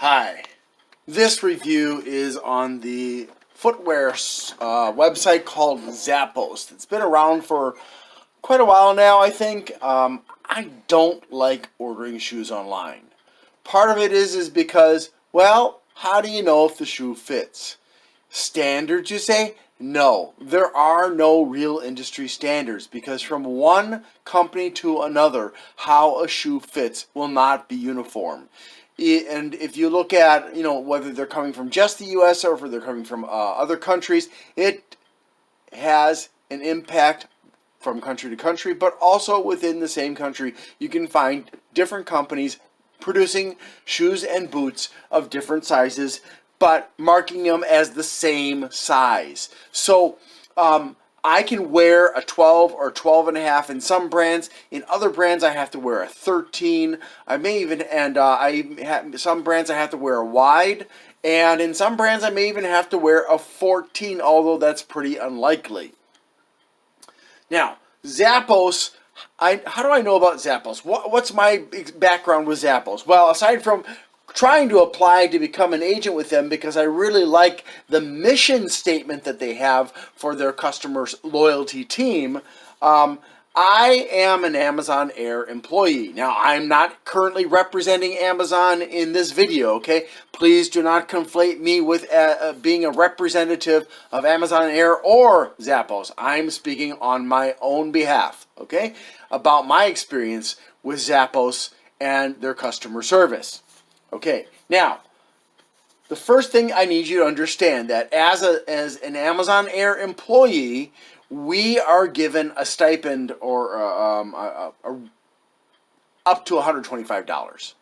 Hi. This review is on the footwear website called Zappos. It's been around for quite a while now, I think. I don't like ordering shoes online. Part of it is because, well, how do you know if the shoe fits? Standards, you say? No, there are no real industry standards because from one company to another, how a shoe fits will not be uniform. And if you look at, whether they're coming from just the U.S. or if they're coming from other countries, it has an impact from country to country, but also within the same country, you can find different companies producing shoes and boots of different sizes, but marking them as the same size. So I can wear a 12 or 12 and a half in some brands. In other brands, I have to wear a 13. I may even, some brands I have to wear a wide. And in some brands, I may even have to wear a 14, although that's pretty unlikely. Now, Zappos, how do I know about Zappos? What's my background with Zappos? Well, aside from trying to apply to become an agent with them because I really like the mission statement that they have for their customers loyalty team, I am an Amazon Air employee. Now, I'm not currently representing Amazon in this video, okay? Please do not conflate me with being a representative of Amazon Air or Zappos. I'm speaking on my own behalf, okay? About my experience with Zappos and their customer service. Okay, now, the first thing I need you to understand that as an Amazon Air employee, we are given a stipend or up to $125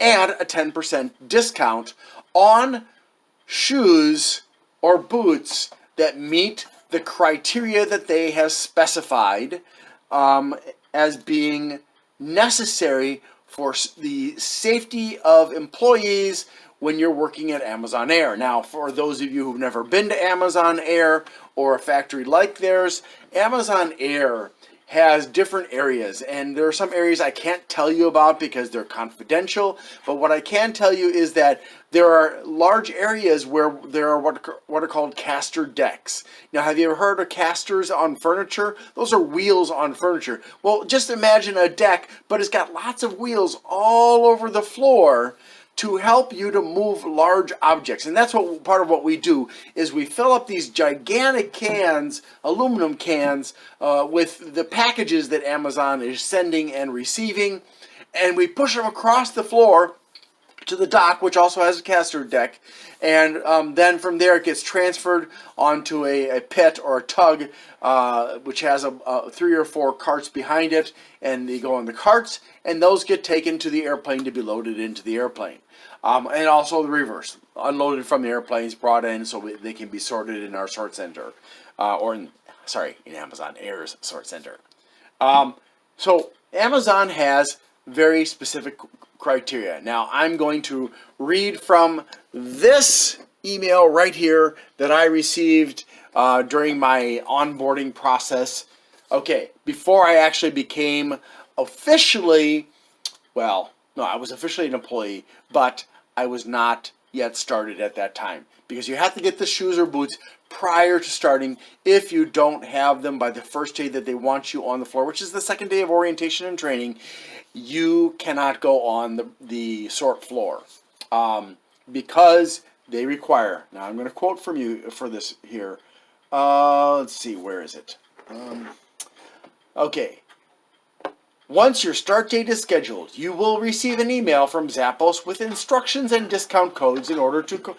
and a 10% discount on shoes or boots that meet the criteria that they have specified as being necessary for the safety of employees when you're working at Amazon Air. Now, for those of you who've never been to Amazon Air or a factory like theirs, Amazon Air has different areas, and there are some areas I can't tell you about because they're confidential, but what I can tell you is that there are large areas where there are what are called caster decks. Now, have you ever heard of casters on furniture? Those are wheels on furniture. Well, just imagine a deck, but it's got lots of wheels all over the floor to help you to move large objects. And that's what part of what we do is we fill up these gigantic cans, aluminum cans, with the packages that Amazon is sending and receiving, and we push them across the floor to the dock, which also has a caster deck, and then from there it gets transferred onto a pit or a tug, which has a 3 or 4 carts behind it, and they go on the carts, and those get taken to the airplane to be loaded into the airplane. And also the reverse, unloaded from the airplanes, brought in so they can be sorted in our sort center, in Amazon Air's sort center. So Amazon has very specific criteria. Now, I'm going to read from this email right here that I received during my onboarding process. Okay, before I actually became officially, I was officially an employee, but I was not yet started at that time because you have to get the shoes or boots prior to starting. If you don't have them by the first day that they want you on the floor, which is the second day of orientation and training, you cannot go on the sort floor because they require. Now, I'm going to quote from you for this here. Let's see, where is it? Okay. Once your start date is scheduled, you will receive an email from Zappos with instructions and discount codes in order to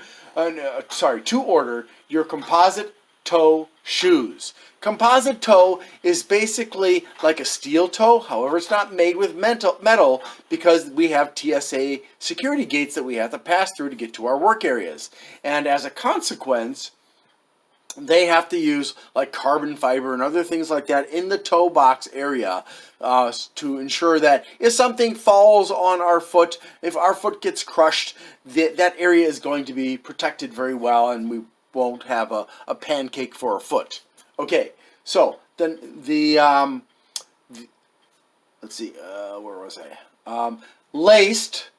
order your composite toe shoes. Composite toe is basically like a steel toe, however it's not made with metal because we have TSA security gates that we have to pass through to get to our work areas. And as a consequence, they have to use like carbon fiber and other things like that in the toe box area to ensure that if something falls on our foot, if our foot gets crushed, that area is going to be protected very well and we won't have a pancake for a foot. Okay, so then let's see, where was I? Laced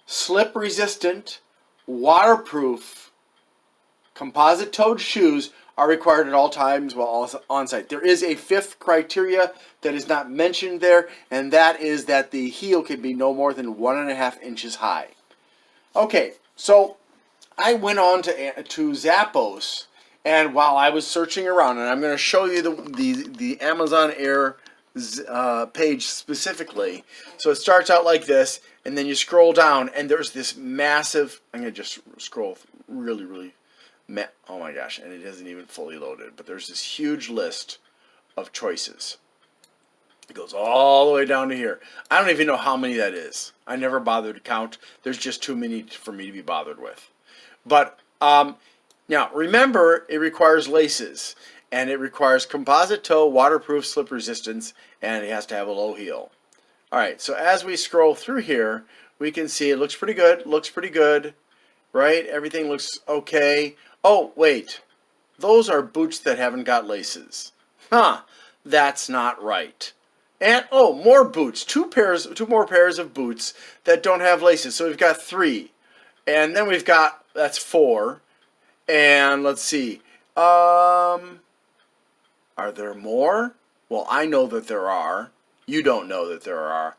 slip-resistant, waterproof, composite-toed shoes are required at all times while on site. There is a fifth criteria that is not mentioned there, and that is that the heel can be no more than 1.5 inches high. Okay, so I went on to Zappos, and while I was searching around, and I'm going to show you the Amazon Air page specifically. So it starts out like this, and then you scroll down, and there's this massive. I'm going to just scroll really. Oh my gosh, and it isn't even fully loaded, but there's this huge list of choices. It goes all the way down to here. I don't even know how many that is. I never bothered to count. There's just too many for me to be bothered with. But now remember, it requires laces, and it requires composite toe, waterproof, slip resistance, and it has to have a low heel. All right, so as we scroll through here, we can see it looks pretty good, right? Everything looks okay. Oh, wait. Those are boots that haven't got laces. That's not right. And, oh, more boots. Two more pairs of boots that don't have laces. So we've got 3. And then we've got, that's 4. And let's see. Are there more? Well, I know that there are. You don't know that there are.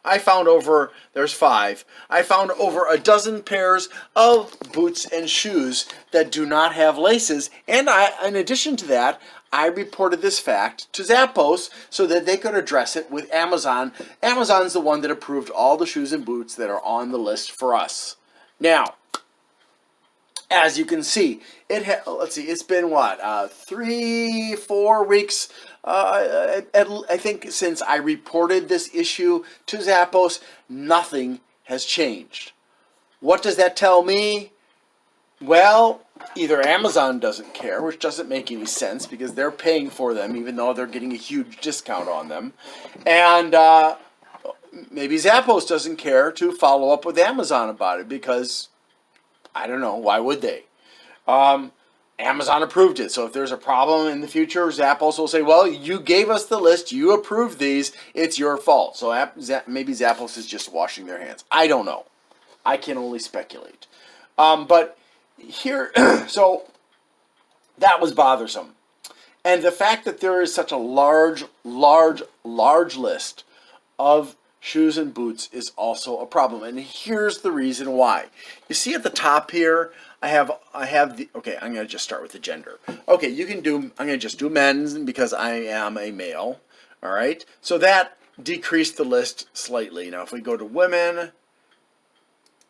There's 5. I found over a dozen pairs of boots and shoes that do not have laces. And in addition to that, I reported this fact to Zappos so that they could address it with Amazon. Amazon's the one that approved all the shoes and boots that are on the list for us. Now, as you can see, it's been what, 3-4 weeks, I think, since I reported this issue to Zappos. Nothing has changed. What does that tell me? Well, either Amazon doesn't care, which doesn't make any sense because they're paying for them even though they're getting a huge discount on them, and maybe Zappos doesn't care to follow up with Amazon about it because, I don't know, why would they? Amazon approved it, so if there's a problem in the future, Zappos will say, well, you gave us the list, you approved these, it's your fault. So maybe Zappos is just washing their hands. I don't know. I can only speculate. But here, so that was bothersome. And the fact that there is such a large list of shoes and boots is also a problem. And here's the reason why. You see at the top here, I have the, okay, I'm going to just start with the gender. Okay, I'm going to just do men's because I am a male. All right, so that decreased the list slightly. Now, if we go to women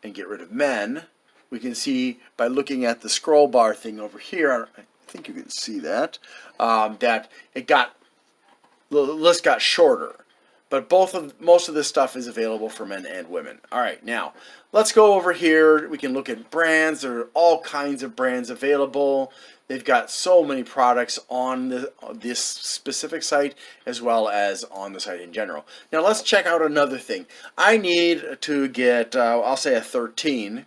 and get rid of men, we can see by looking at the scroll bar thing over here, I think you can see that, that the list got shorter. But most of this stuff is available for men and women. All right, now let's go over here. We can look at brands. There are all kinds of brands available. They've got so many products on this specific site as well as on the site in general. Now let's check out another thing. I need to get, I'll say a 13.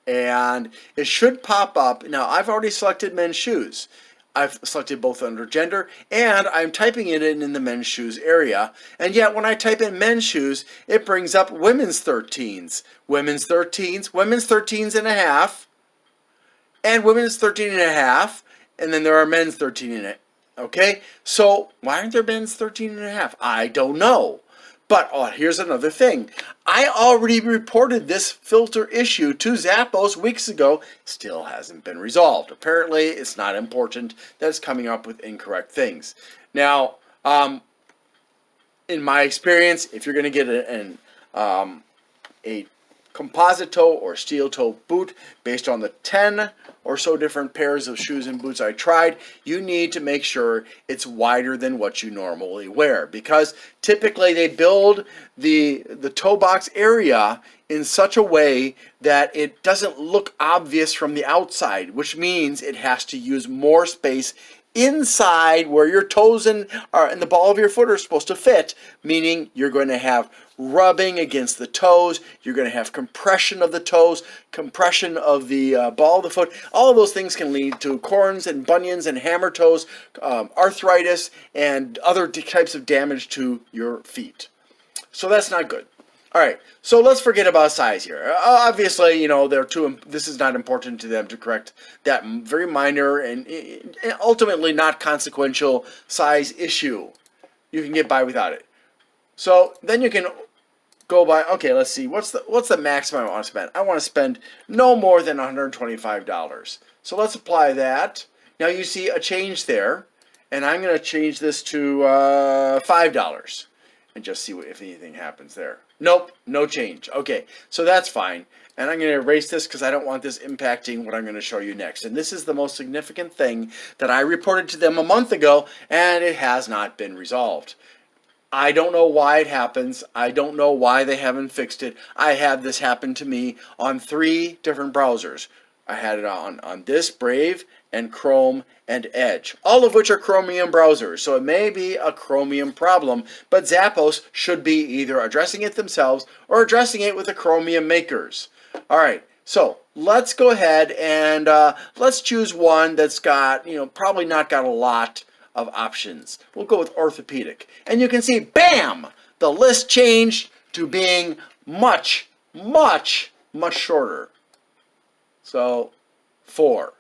And it should pop up. Now I've already selected men's shoes. I've selected both under gender, and I'm typing it in the men's shoes area. And yet, when I type in men's shoes, it brings up women's 13s, women's 13s and a half, and women's 13 and a half, and then there are men's 13 and a half. Okay, so why aren't there men's 13 and a half? I don't know. But here's another thing. I already reported this filter issue to Zappos weeks ago. Still hasn't been resolved. Apparently, it's not important that it's coming up with incorrect things. Now, in my experience, if you're going to get a composite toe or steel toe boot based on the 10 or so different pairs of shoes and boots I tried, you need to make sure it's wider than what you normally wear, because typically they build the toe box area in such a way that it doesn't look obvious from the outside, which means it has to use more space inside where your toes and the ball of your foot are supposed to fit, meaning you're going to have rubbing against the toes, you're going to have compression of the toes, compression of the ball of the foot. All of those things can lead to corns and bunions and hammer toes, arthritis, and other types of damage to your feet. So that's not good. All right, so let's forget about size here. Obviously, they're too. This is not important to them to correct that very minor and ultimately not consequential size issue. You can get by without it. So then you can go by. Okay, let's see. What's the maximum I want to spend? I want to spend no more than $125. So let's apply that. Now you see a change there, and I'm going to change this to $5 and just see if anything happens there. Nope, no change. Okay, so that's fine. And I'm going to erase this because I don't want this impacting what I'm going to show you next. And this is the most significant thing that I reported to them a month ago, and it has not been resolved. I don't know why it happens. I don't know why they haven't fixed it. I had this happen to me on 3 different browsers. I had it on this, Brave, and Chrome, and Edge, all of which are Chromium browsers. So it may be a Chromium problem, but Zappos should be either addressing it themselves or addressing it with the Chromium makers. All right, so let's go ahead and let's choose one that's got, probably not got a lot of options. We'll go with orthopedic. And you can see, bam, the list changed to being much, much, much shorter. So 4.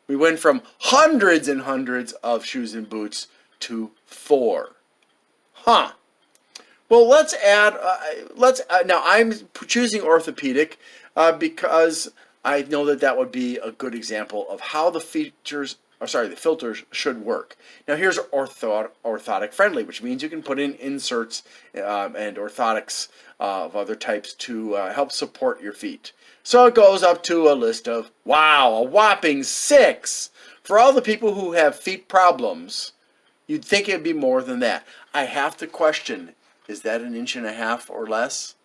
We went from hundreds and hundreds of shoes and boots to 4. Huh. Well, let's add, now I'm choosing orthopedic because I know that would be a good example of how the filters should work. Now here's orthotic friendly, which means you can put in inserts and orthotics of other types to help support your feet. So it goes up to a list of, wow, a whopping 6. For all the people who have feet problems, you'd think it'd be more than that. I have to question, is that 1.5 inches or less?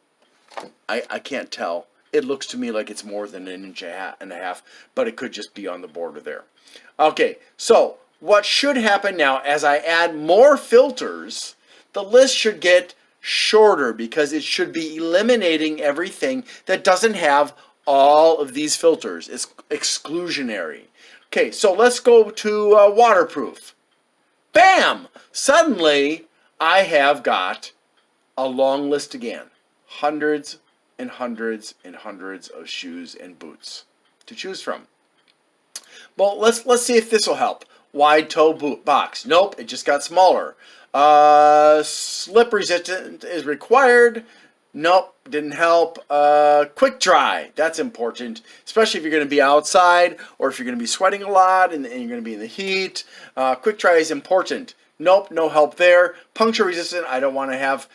I can't tell. It looks to me like it's more than 1.5 inches, but it could just be on the border there. Okay, so what should happen now, as I add more filters, the list should get shorter because it should be eliminating everything that doesn't have all of these filters. It's exclusionary. Okay, so let's go to waterproof. Bam! Suddenly, I have got a long list again. Hundreds and hundreds and hundreds of shoes and boots to choose from. Well, let's see if this will help. Wide toe boot box. Nope, it just got smaller. Slip resistant is required. Nope, didn't help. Quick dry. That's important, especially if you're going to be outside or if you're going to be sweating a lot and you're going to be in the heat. Quick dry is important. Nope, no help there. Puncture resistant. I don't want to have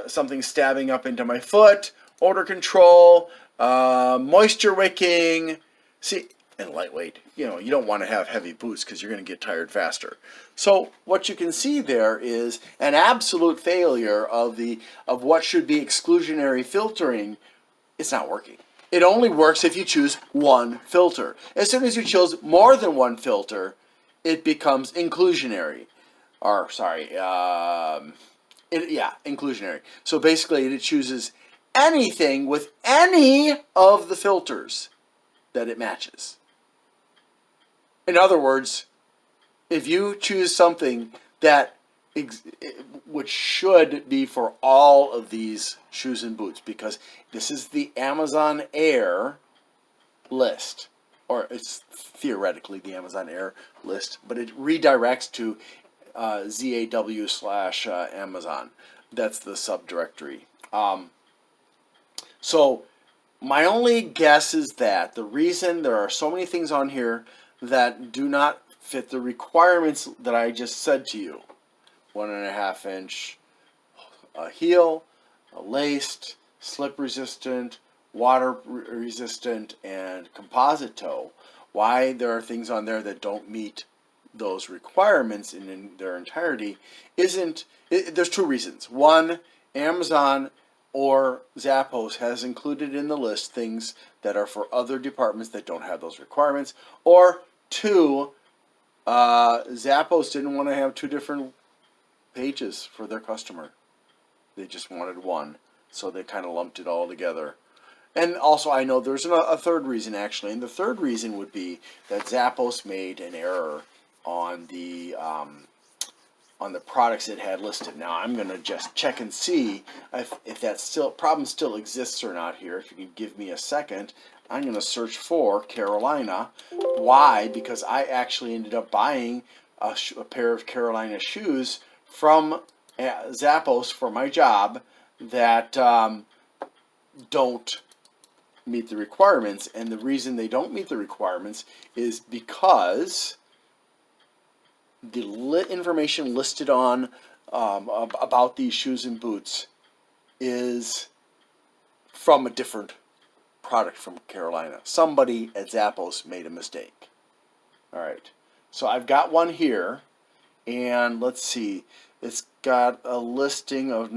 something stabbing up into my foot. Odor control. Moisture wicking. See, and lightweight. You don't want to have heavy boots because you're going to get tired faster. So what you can see there is an absolute failure of what should be exclusionary filtering. It's not working. It only works if you choose one filter. As soon as you choose more than one filter, it becomes inclusionary. Or sorry, inclusionary. So basically, it chooses anything with any of the filters that it matches. In other words, if you choose something that which should be for all of these shoes and boots, because this is the Amazon Air list, or it's theoretically the Amazon Air list, but it redirects to ZAW/Amazon. That's the subdirectory. So my only guess is that the reason there are so many things on here that do not fit the requirements that I just said to you. 1.5 inch heel, laced, slip resistant, water resistant, and composite toe. Why there are things on there that don't meet those requirements in their entirety there's 2 reasons. One, Amazon or Zappos has included in the list things that are for other departments that don't have those requirements. Or 2, Zappos didn't want to have 2 different pages for their customer. They just wanted one. So they kind of lumped it all together. And also I know there's a third reason actually. And the third reason would be that Zappos made an error on the on the products it had listed. Now I'm going to just check and see if that problem still exists or not here. If you can give me a second, I'm going to search for Carolina. Why? Because I actually ended up buying a pair of Carolina shoes from Zappos for my job that don't meet the requirements. And the reason they don't meet the requirements is because the information listed on about these shoes and boots is from a different product from Carolina. Somebody at Zappos made a mistake. All right, so I've got one here, and let's see. It's got a listing of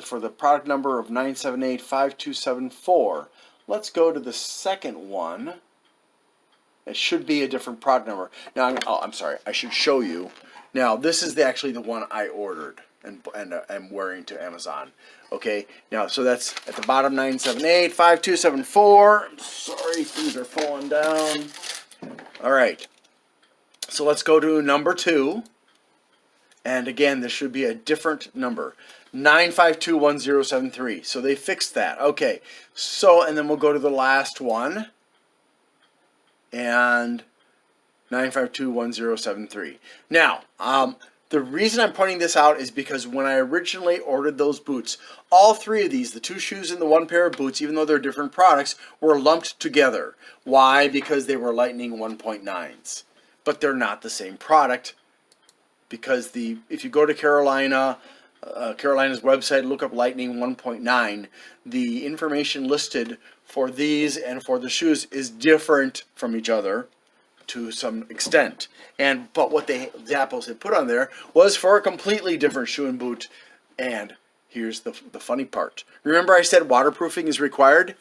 for the product number of 9785274. Let's go to the second one. It should be a different product number. Now, I'm sorry. I should show you. Now, this is actually the one I ordered and I'm wearing to Amazon. Okay. Now, so that's at the bottom 9785274. I'm sorry, things are falling down. All right. So let's go to number 2. And again, this should be a different number. 9521073. So they fixed that. Okay. So, and then we'll go to the last one. And 9521073. Now, the reason I'm pointing this out is because when I originally ordered those boots, all three of these, the 2 shoes and the 1 pair of boots, even though they're different products, were lumped together. Why? Because they were Lightning 1.9s. But they're not the same product, because if you go to Carolina's website, look up Lightning 1.9, the information listed for these and for the shoes is different from each other to some extent. But what Zappos had put on there was for a completely different shoe and boot. And here's the funny part. Remember I said waterproofing is required?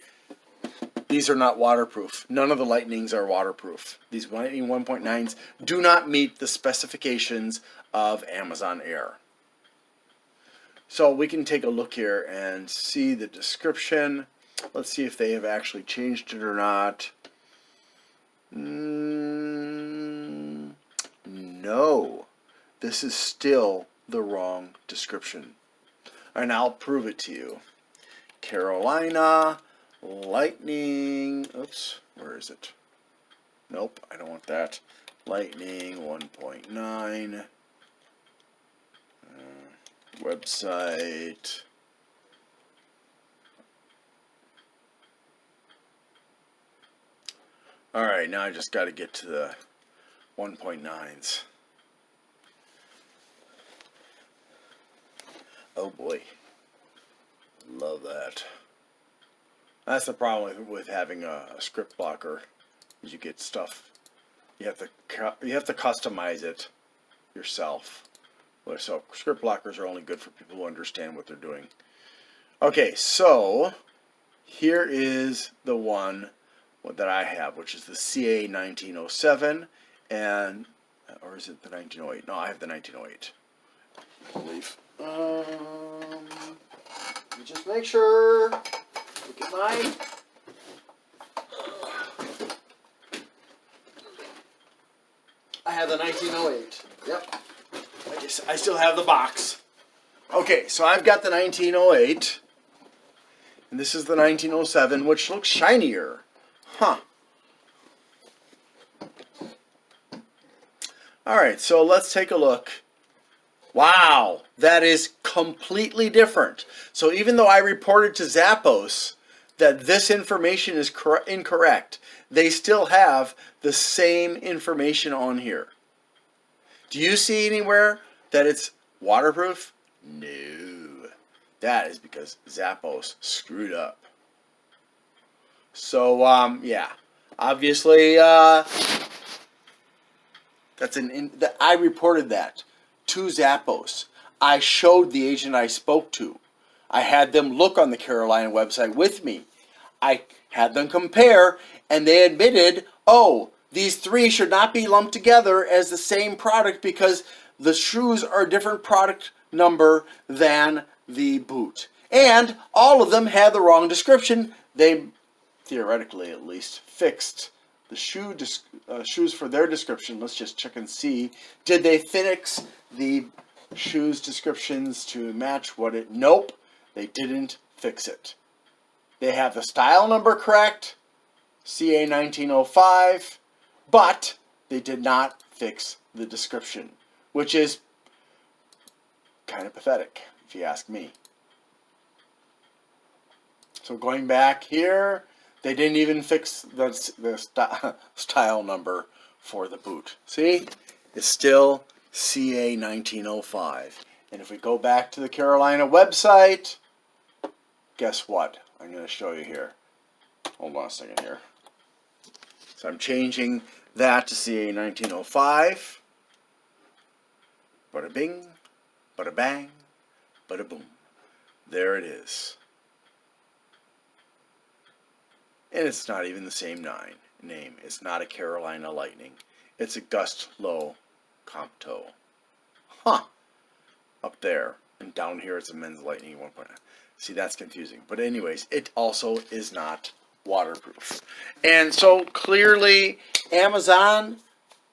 These are not waterproof. None of the Lightnings are waterproof. These Lightning 1.9s do not meet the specifications of Amazon Air. So we can take a look here and see the description. Let's see if they have actually changed it or not. No. This is still the wrong description. And I'll prove it to you. Carolina Lightning. Oops, where is it? Nope, I don't want that. Lightning 1.9. Website. Alright, now I just got to get to the 1.9s. Oh boy. Love that. That's the problem with having a script blocker. Is you get stuff. You have to customize it yourself. So script blockers are only good for people who understand what they're doing. Okay, so here is the one that I have, which is the CA 1907, or is it the 1908? No, I have the 1908. I believe. Let me just make sure. Look at mine. I have the 1908. Yep. I still have the box. Okay, so I've got the 1908, and this is the 1907, which looks shinier. Huh. Alright, so let's take a look. Wow, that is completely different. So even though I reported to Zappos that this information is incorrect, they still have the same information on here. Do you see anywhere that it's waterproof? No. That is because Zappos screwed up. So, yeah. Obviously, I reported that to Zappos. I showed the agent I spoke to. I had them look on the Carolina website with me. I had them compare, and they admitted, oh, these 3 should not be lumped together as the same product because the shoes are a different product number than the boot. And all of them had the wrong description. They, theoretically at least, fixed the shoes for their description. Let's just check and see. Did they fix the shoes descriptions to match what it... Nope, they didn't fix it. They have the style number correct, CA 1905, but they did not fix the description, which is kind of pathetic, if you ask me. So going back here, they didn't even fix the style number for the boot. See? It's still CA 1905. And if we go back to the Carolina website, guess what? I'm going to show you here. Hold on a second here. So I'm changing that to CA 1905. Bada bing, bada bang, bada boom. There it is. And it's not even the same name. It's not a Carolina Lightning. It's a Gust Low Comp Toe. Huh. Up there. And down here it's a Men's Lightning 1.9. See, that's confusing. But anyways, it also is not waterproof. And so clearly Amazon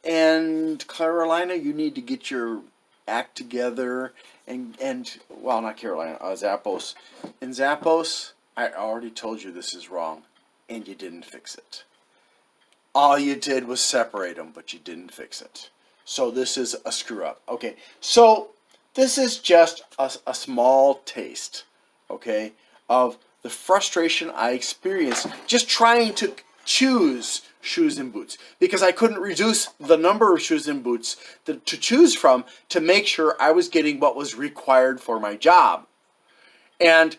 and Carolina, you need to get your act together. And well, not Carolina, Zappos. In Zappos, I already told you this is wrong. And you didn't fix it. All you did was separate them, but you didn't fix it. So this is a screw up. Okay, so this is just a small taste, okay, of the frustration I experienced just trying to choose shoes and boots, because I couldn't reduce the number of shoes and boots to choose from to make sure I was getting what was required for my job. And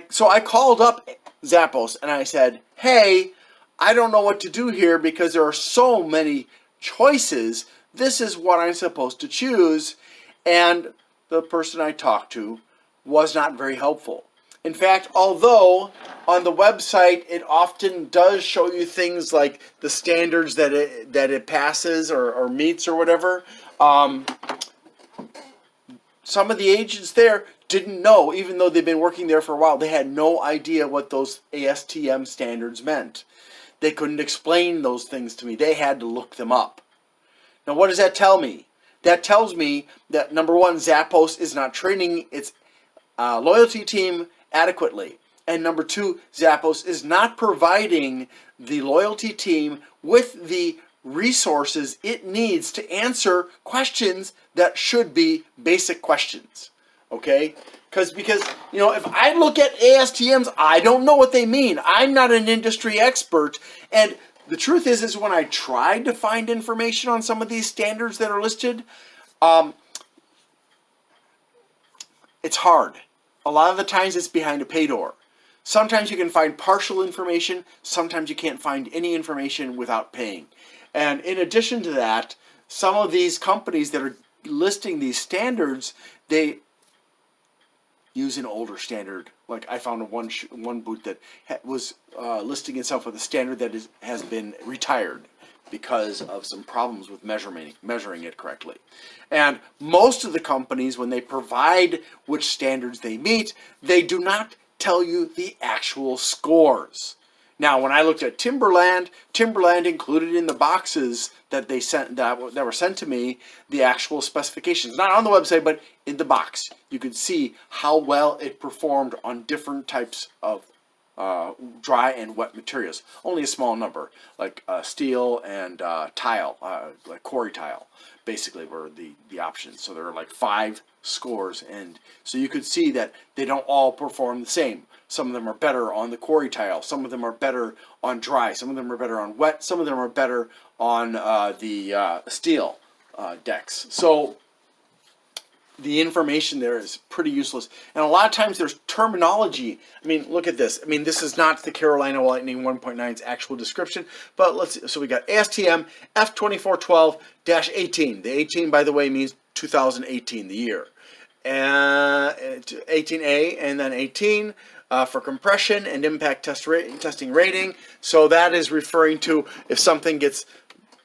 so I called up Zappos and I said, hey, I don't know what to do here because there are so many choices. This is what I'm supposed to choose. And the person I talked to was not very helpful. In fact, although on the website it often does show you things like the standards that it passes or meets or whatever, some of the agents there didn't know, even though they've been working there for a while. They had no idea what those ASTM standards meant. They couldn't explain those things to me. They had to look them up. Now, what does that tell me? That tells me that, number one, Zappos is not training its loyalty team adequately. And number two, Zappos is not providing the loyalty team with the resources it needs to answer questions that should be basic questions. Okay? Because you know, if I look at ASTMs, I don't know what they mean. I'm not an industry expert. And the truth is when I tried to find information on some of these standards that are listed, it's hard. A lot of the times it's behind a pay door. Sometimes you can find partial information. Sometimes you can't find any information without paying. And in addition to that, some of these companies that are listing these standards, they use an older standard. Like I found one boot that was listing itself with a standard that has been retired because of some problems with measuring it correctly. And most of the companies, when they provide which standards they meet, they do not tell you the actual scores. Now, when I looked at Timberland included in the boxes that they sent that were sent to me the actual specifications, not on the website, but in the box. You could see how well it performed on different types of dry and wet materials. Only a small number, like steel and tile, like quarry tile, basically were the options. So there are like 5 scores, and so you could see that they don't all perform the same. Some of them are better on the quarry tile, some of them are better on dry, some of them are better on wet, some of them are better on the steel decks. So the information there is pretty useless. And a lot of times there's terminology. I mean, look at this. I mean, this is not the Carolina Lightning 1.9's actual description, but so we got ASTM F2412-18. The 18, by the way, means 2018, the year. 18A and then 18 for compression and impact testing rating. So that is referring to if something gets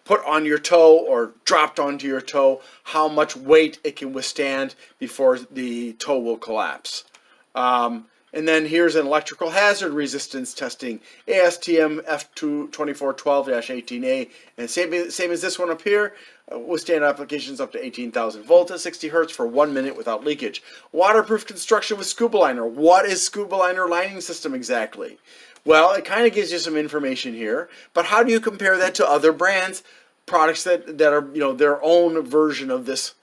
put on your toe or dropped onto your toe, how much weight it can withstand before the toe will collapse. And And then here's an electrical hazard resistance testing, ASTM F2412-18A, and same as this one up here, withstand applications up to 18,000 volts at 60 hertz for 1 minute without leakage. Waterproof construction with scuba liner. What is scuba liner lining system exactly? Well, it kind of gives you some information here, but how do you compare that to other brands, products that are, their own version of this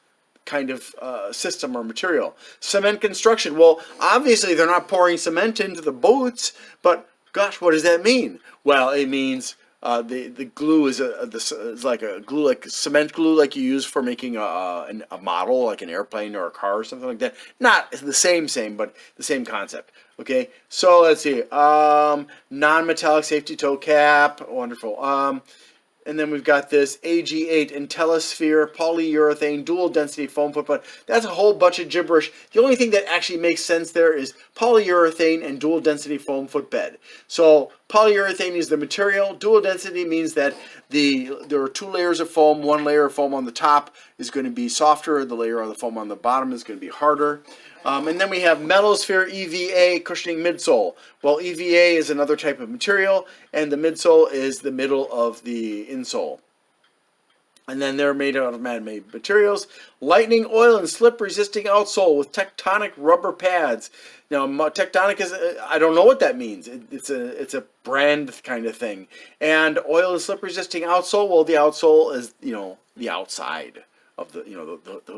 kind of system or material? Cement construction. Well, obviously they're not pouring cement into the boots, but gosh, what does that mean? Well, it means the glue is like a glue, like cement glue, like you use for making a model, like an airplane or a car or something like that. Not the same, but the same concept. Okay, so let's see. Non-metallic safety toe cap. Wonderful. And then we've got this AG8 IntelliSphere polyurethane dual density foam footbed. That's a whole bunch of gibberish. The only thing that actually makes sense there is polyurethane and dual density foam footbed. So polyurethane is the material. Dual density means that there are 2 layers of foam. 1 layer of foam on the top is going to be softer. The layer of the foam on the bottom is going to be harder. And then we have Metalsphere EVA cushioning midsole. Well, EVA is another type of material, and the midsole is the middle of the insole. And then they're made out of man-made materials. Lightning, oil, and slip-resisting outsole with Tectonic rubber pads. Now, Tectonic is, I don't know what that means. It's a brand kind of thing. And oil and slip-resisting outsole, well, the outsole is, the outside of the,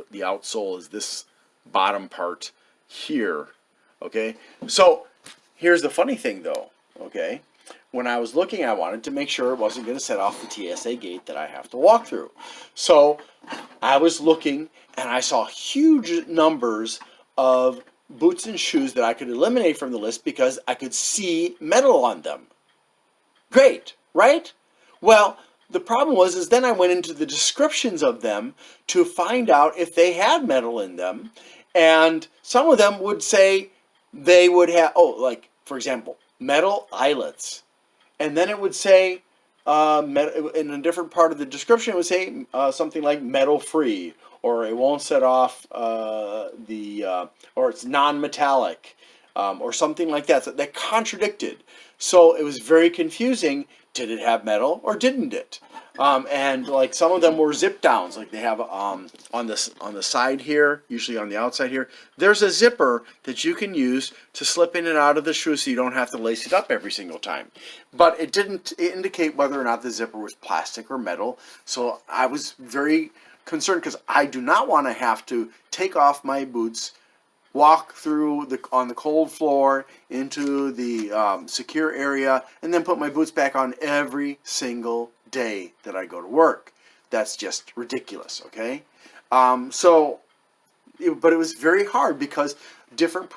the outsole is this bottom part here. Okay, so here's the funny thing though. Okay, when I was looking, I wanted to make sure it wasn't going to set off the TSA gate that I have to walk through. So I was looking and I saw huge numbers of boots and shoes that I could eliminate from the list because I could see metal on them. Great, right? Well, the problem was then I went into the descriptions of them to find out if they had metal in them, and some of them would say they would have, like, for example, metal eyelets. And then it would say, in a different part of the description, it would say something like metal free, or it won't set off or it's non-metallic, or something like that. So that contradicted. So it was very confusing. Did it have metal or didn't it? And like some of them were zip downs, like they have on the side here, usually on the outside here. There's a zipper that you can use to slip in and out of the shoe, so you don't have to lace it up every single time. But it didn't indicate whether or not the zipper was plastic or metal. So I was very concerned because I do not want to have to take off my boots, walk through on the cold floor into the secure area, and then put my boots back on every single day that I go to work. That's just ridiculous, okay? But it was very hard because different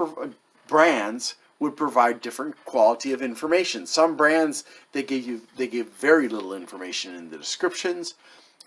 brands would provide different quality of information. Some brands, they give very little information in the descriptions.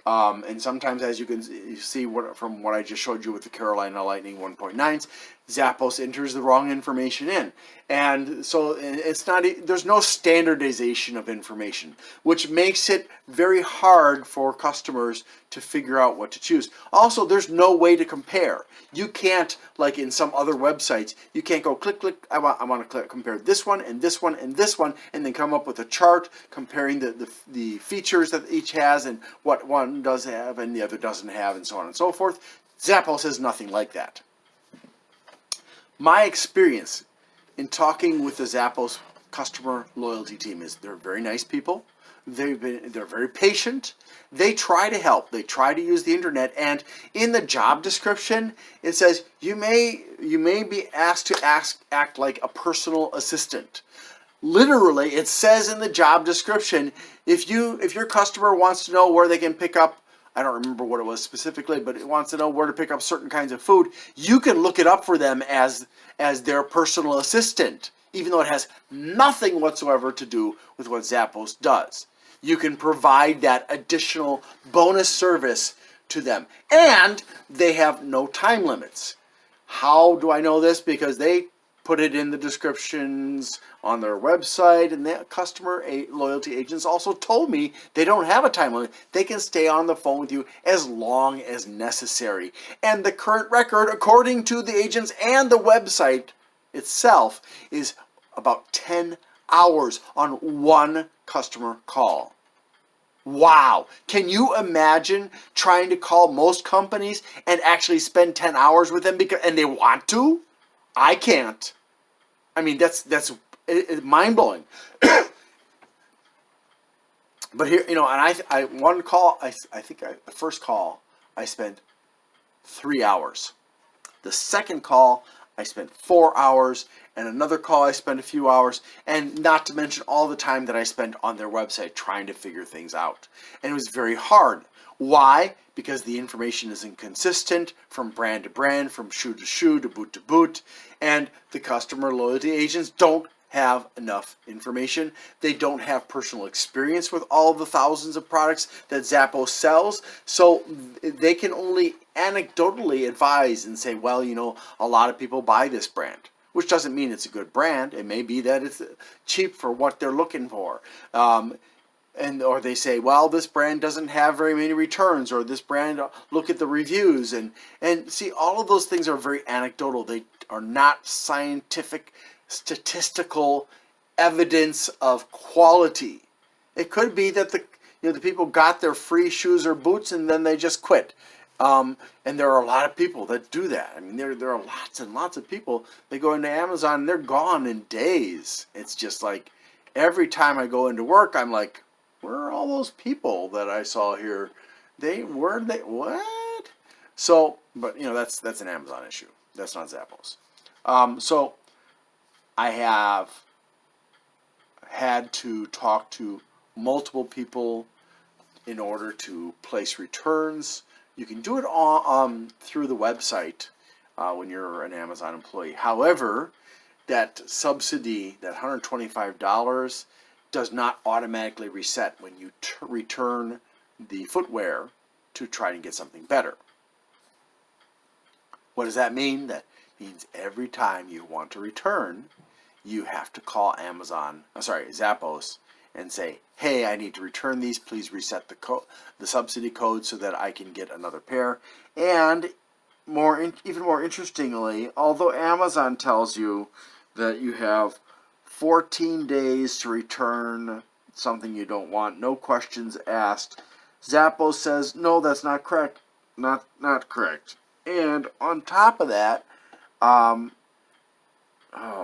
And sometimes, as you can see from what I just showed you with the Carolina Lightning 1.9s, Zappos enters the wrong information in. And so it's not, there's no standardization of information, which makes it very hard for customers to figure out what to choose. Also, there's no way to compare. You can't, like in some other websites, you can't go click, I want to compare this one and this one and this one, and then come up with a chart comparing the features that each has and what one does have and the other doesn't have, and so on and so forth. Zappos has nothing like that. My experience in talking with the Zappos customer loyalty team is they're very nice people. They're very patient. They try to help. They try to use the internet. And in the job description, it says you may be asked to act like a personal assistant. Literally, it says in the job description, if your customer wants to know where they can pick up, I don't remember what it was specifically, but it wants to know where to pick up certain kinds of food, you can look it up for them as their personal assistant, even though it has nothing whatsoever to do with what Zappos does. You can provide that additional bonus service to them. And they have no time limits. How do I know this? Because they put it in the descriptions on their website, and the customer loyalty agents also told me they don't have a time limit. They can stay on the phone with you as long as necessary. And the current record, according to the agents and the website, itself is about 10 hours on one customer call. Wow. Can you imagine trying to call most companies and actually spend 10 hours with them and they want to? I can't. I mean, that's mind-blowing. But here, and I one call, the first call, I spent 3 hours. The second call, I spent 4 hours, and another call I spent a few hours, and not to mention all the time that I spent on their website trying to figure things out. And it was very hard. Why? Because the information is inconsistent from brand to brand, from shoe to shoe, to boot, and the customer loyalty agents don't have enough information. They don't have personal experience with all the thousands of products that Zappos sells, so they can only anecdotally advise and say, well, a lot of people buy this brand, which doesn't mean it's a good brand. It may be that it's cheap for what they're looking for. Or they say, well, this brand doesn't have very many returns, or this brand, look at the reviews, and see, all of those things are very anecdotal. They are not scientific, statistical evidence of quality. It could be that the people got their free shoes or boots and then they just quit. And there are a lot of people that do that. I mean, there are lots and lots of people. They go into Amazon and they're gone in days. It's just like every time I go into work, I'm like, where are all those people that I saw here? What? So, but that's an Amazon issue. That's not Zappos. So I have had to talk to multiple people in order to place returns. You can do it through the website when you're an Amazon employee. However, that subsidy, that $125, does not automatically reset when you return the footwear to try to get something better. What does that mean? That means every time you want to return, you have to call Zappos, and say, hey, I need to return these. Please reset the subsidy code so that I can get another pair. And even more interestingly, although Amazon tells you that you have 14 days to return something you don't want, no questions asked, Zappos says, no, that's not correct. Not correct. And on top of that, oh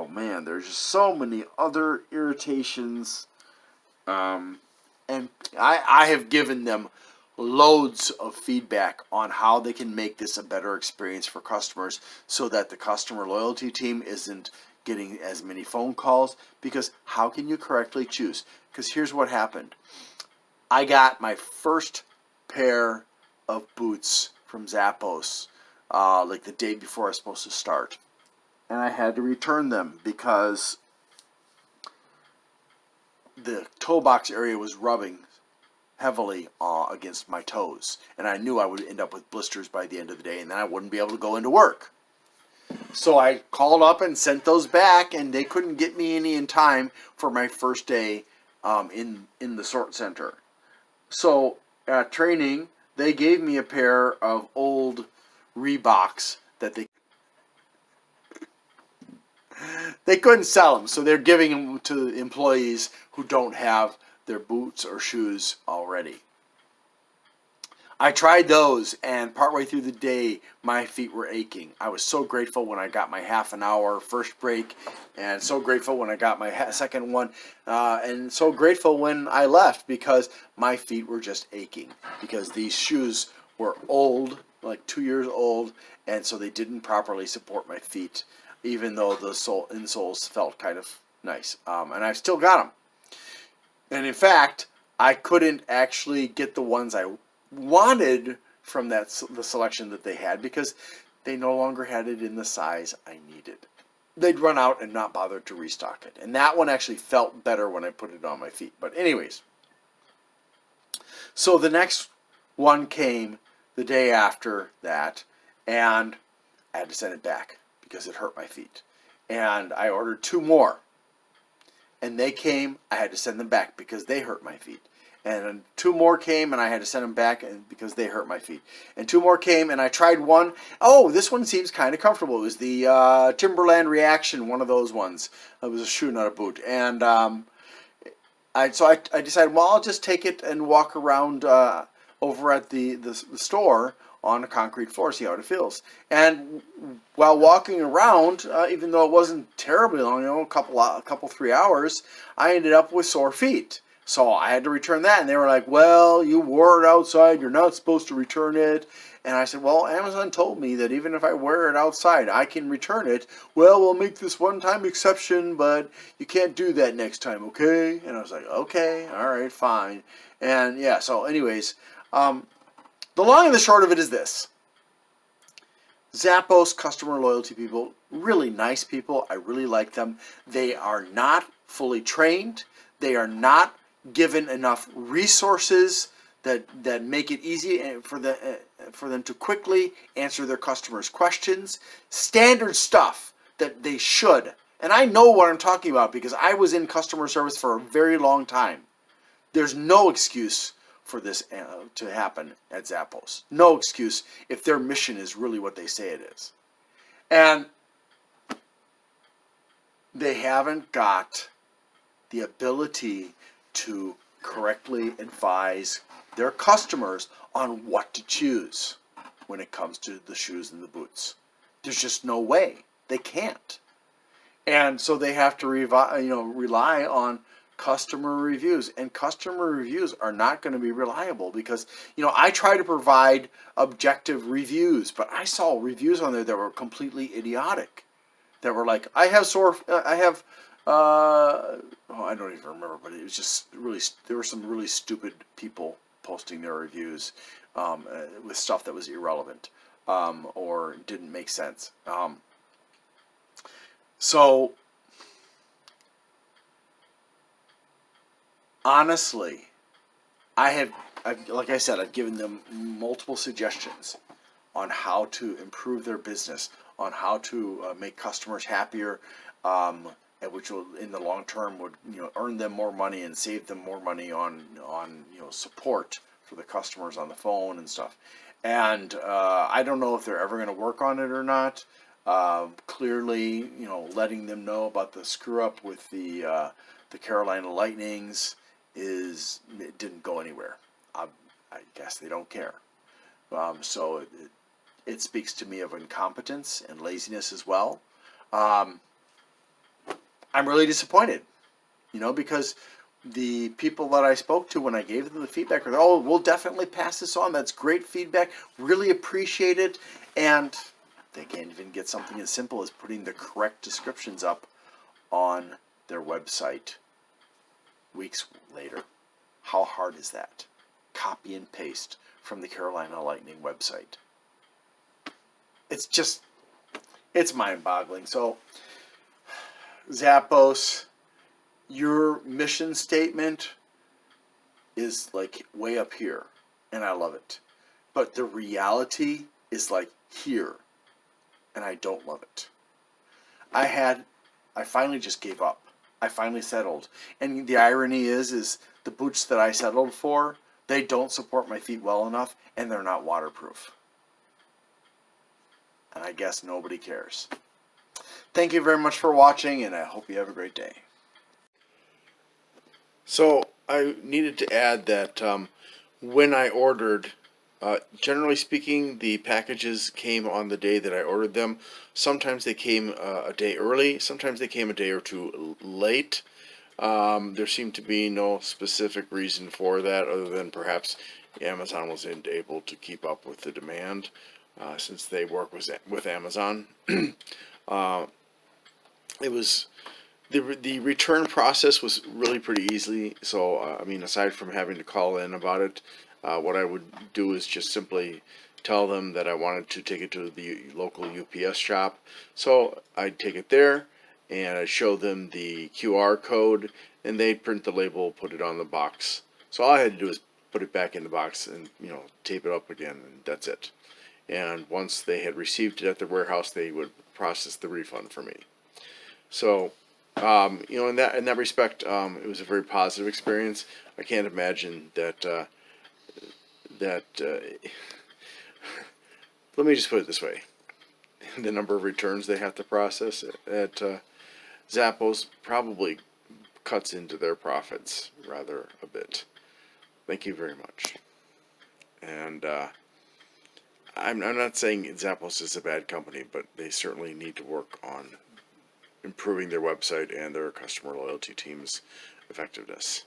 man, there's just so many other irritations. And I have given them loads of feedback on how they can make this a better experience for customers so that the customer loyalty team isn't getting as many phone calls. Because how can you correctly choose? Because here's what happened. I got my first pair of boots from Zappos like the day before I was supposed to start. And I had to return them because the toe box area was rubbing heavily against my toes. And I knew I would end up with blisters by the end of the day, and then I wouldn't be able to go into work. So I called up and sent those back, and they couldn't get me any in time for my first day in the sort center. So at training, they gave me a pair of old Reeboks that they couldn't sell them, so they're giving them to employees who don't have their boots or shoes already. I tried those, and partway through the day, my feet were aching. I was so grateful when I got my half an hour first break, and so grateful when I got my second one, and so grateful when I left because my feet were just aching because these shoes were old, like 2 years old, and so they didn't properly support my feet, even though the insoles felt kind of nice. And I've still got them. And in fact, I couldn't actually get the ones I wanted from the selection that they had because they no longer had it in the size I needed. They'd run out and not bother to restock it. And that one actually felt better when I put it on my feet. But anyways, so the next one came the day after that, and I had to send it back because it hurt my feet. And I ordered 2 more. and they came, I had to send them back because they hurt my feet. And 2 more came, and I had to send them back because they hurt my feet. And 2 more came, and I tried one. Oh, this one seems kind of comfortable. It was the Timberland Reaction, one of those ones. It was a shoe, not a boot. And I decided, well, I'll just take it and walk around over at the store on a concrete floor, see how it feels. And while walking around, even though it wasn't terribly long, a couple 3 hours, I ended up with sore feet. So I had to return that, and they were like, well, you wore it outside, you're not supposed to return it. And I said, well, Amazon told me that even if I wear it outside, I can return it. Well, we'll make this one-time exception, but you can't do that next time, okay? And I was like, okay, all right, fine. And yeah, so anyways, the long and the short of it is this. Zappos customer loyalty people, really nice people. I really like them. They are not fully trained. They are not given enough resources that make it easy for them to quickly answer their customers' questions. Standard stuff that they should. And I know what I'm talking about because I was in customer service for a very long time. There's no excuse for this to happen at Zappos. No excuse if their mission is really what they say it is. And they haven't got the ability to correctly advise their customers on what to choose when it comes to the shoes and the boots. There's just no way. They can't. And so they have to rely on customer reviews. And customer reviews are not going to be reliable because, I try to provide objective reviews, but I saw reviews on there that were completely idiotic. That were like, I don't even remember, but it was just really, there were some really stupid people posting their reviews with stuff that was irrelevant or didn't make sense. So, honestly, I've, like I said, I've given them multiple suggestions on how to improve their business, on how to make customers happier, which will, in the long term, would earn them more money and save them more money on support for the customers on the phone and stuff. And I don't know if they're ever going to work on it or not. Clearly, letting them know about the screw up with the Carolina Lightnings it didn't go anywhere. I guess they don't care. So it speaks to me of incompetence and laziness as well. I'm really disappointed, because the people that I spoke to when I gave them the feedback were, oh, we'll definitely pass this on. That's great feedback. Really appreciate it. And they can't even get something as simple as putting the correct descriptions up on their website weeks later. How hard is that? Copy and paste from the Carolina Lightning website. It's mind-boggling. So, Zappos, your mission statement is like way up here, and I love it. But the reality is like here, and I don't love it. I finally just gave up. I finally settled. And the irony is the boots that I settled for, they don't support my feet well enough, and they're not waterproof. And I guess nobody cares. Thank you very much for watching, and I hope you have a great day. So I needed to add that when I ordered, generally speaking, the packages came on the day that I ordered them. Sometimes they came a day early. Sometimes they came a day or two late. There seemed to be no specific reason for that other than perhaps Amazon wasn't able to keep up with the demand since they work with Amazon. It was the return process was really pretty easy. So aside from having to call in about it, what I would do is just simply tell them that I wanted to take it to the local UPS shop. So I'd take it there and I'd show them the QR code, and they'd print the label, put it on the box. So all I had to do is put it back in the box and tape it up again, and that's it. And once they had received it at the warehouse, they would process the refund for me. So In that respect, it was a very positive experience. I can't imagine that that. Let me just put it this way: the number of returns they have to process at Zappos probably cuts into their profits rather a bit. Thank you very much. And I'm not saying Zappos is a bad company, but they certainly need to work on improving their website and their customer loyalty team's effectiveness.